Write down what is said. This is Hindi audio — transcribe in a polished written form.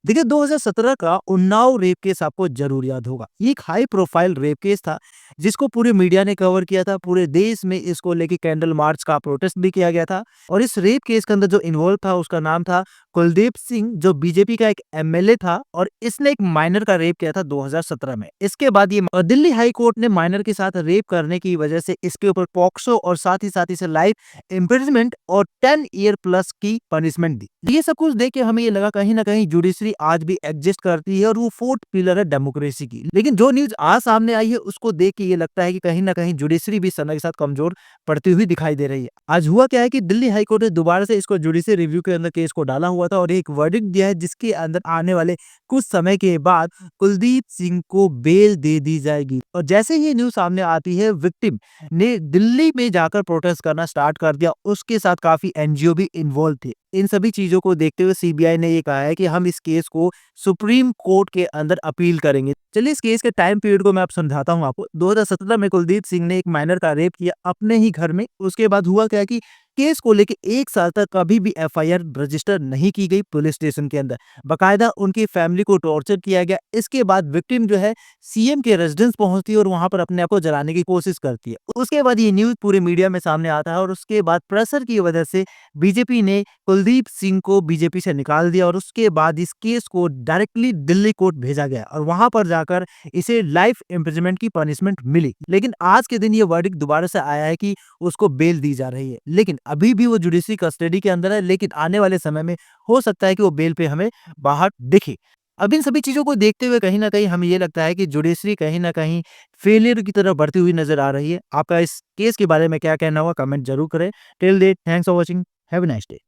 देखिए 2017 का उन्नाव रेप केस आपको ज़रूर याद होगा। ये एक हाई प्रोफाइल रेप केस था, जिसको पूरे मीडिया ने कवर किया था। पूरे देश में इसको लेके कैंडल मार्च का प्रोटेस्ट भी किया गया था और इस रेप केस के अंदर जो इन्वॉल्व था उसका नाम था कुलदीप सिंह, जो बीजेपी का एक एमएलए था और इसने एक माइनर का रेप किया था 2017 में। इसके बाद ये दिल्ली हाई कोर्ट ने माइनर के साथ रेप करने की वजह से इसके ऊपर पॉक्सो और साथ ही इसे लाइफ इम्प्रिजनमेंट और 10 ईयर प्लस की पनिशमेंट दी। ये सब कुछ देख के हमें ये लगा कहीं ना कहीं जुडिशरी आज भी एग्जिस्ट करती है और वो फोर्थ पिलर है डेमोक्रेसी की। लेकिन जो न्यूज आज सामने आई है उसको देख के ये लगता है कि कहीं ना कहीं जुडिशरी भी समय के साथ कमजोर पड़ती हुई दिखाई दे रही है। आज हुआ क्या है कि दिल्ली हाई कोर्ट ने दोबारा से इसको जुडिशरी रिव्यू के अंदर केस को डाला हुआ था और एक वर्डिक्ट दिया है, जिसके अंदर आने वाले कुछ समय के बाद कुलदीप सिंह को बेल दे दी जाएगी। और जैसे ही न्यूज सामने आती है, विक्टिम ने दिल्ली में जाकर प्रोटेस्ट करना स्टार्ट कर दिया। उसके साथ काफी एनजीओ भी इन्वॉल्व थे। इन सभी चीजों को देखते हुए सीबीआई ने ये कहा है कि हम इस केस को सुप्रीम कोर्ट के अंदर अपील करेंगे। चलिए इस केस के टाइम पीरियड को मैं आप समझाता हूँ आपको। 2017 में कुलदीप सिंह ने एक माइनर का रेप किया अपने ही घर में। उसके बाद हुआ क्या कि केस को लेके 1 साल तक कभी भी एफआईआर रजिस्टर नहीं की गई पुलिस स्टेशन के अंदर। बाकायदा उनकी फैमिली को टॉर्चर किया गया। इसके बाद विक्टिम जो है सीएम के रेजिडेंस पहुंचती है और वहां पर अपने आप को जलाने की कोशिश करती है। उसके बाद ये न्यूज पूरे मीडिया में सामने आता है और उसके बाद प्रेशर की वजह से बीजेपी ने कुलदीप सिंह को बीजेपी से निकाल दिया और उसके बाद इस केस को डायरेक्टली दिल्ली कोर्ट भेजा गया और वहां पर जाकर इसे लाइफ इम्प्रिजनमेंट की पनिशमेंट मिली। लेकिन आज के दिन ये वर्डिक्ट दोबारा से आया है कि उसको बेल दी जा रही है। लेकिन अभी भी वो जुडिशरी कस्टडी के अंदर है, लेकिन आने वाले समय में हो सकता है कि वो बेल पे हमें बाहर दिखे। अब इन सभी चीजों को देखते हुए कहीं ना कहीं हमें ये लगता है कि जुडिशरी कहीं ना कहीं फेलियर की तरफ बढ़ती हुई नजर आ रही है। आपका इस केस के बारे में क्या कहना होगा, कमेंट जरूर करें। Till that, thanks for watching, have a nice day.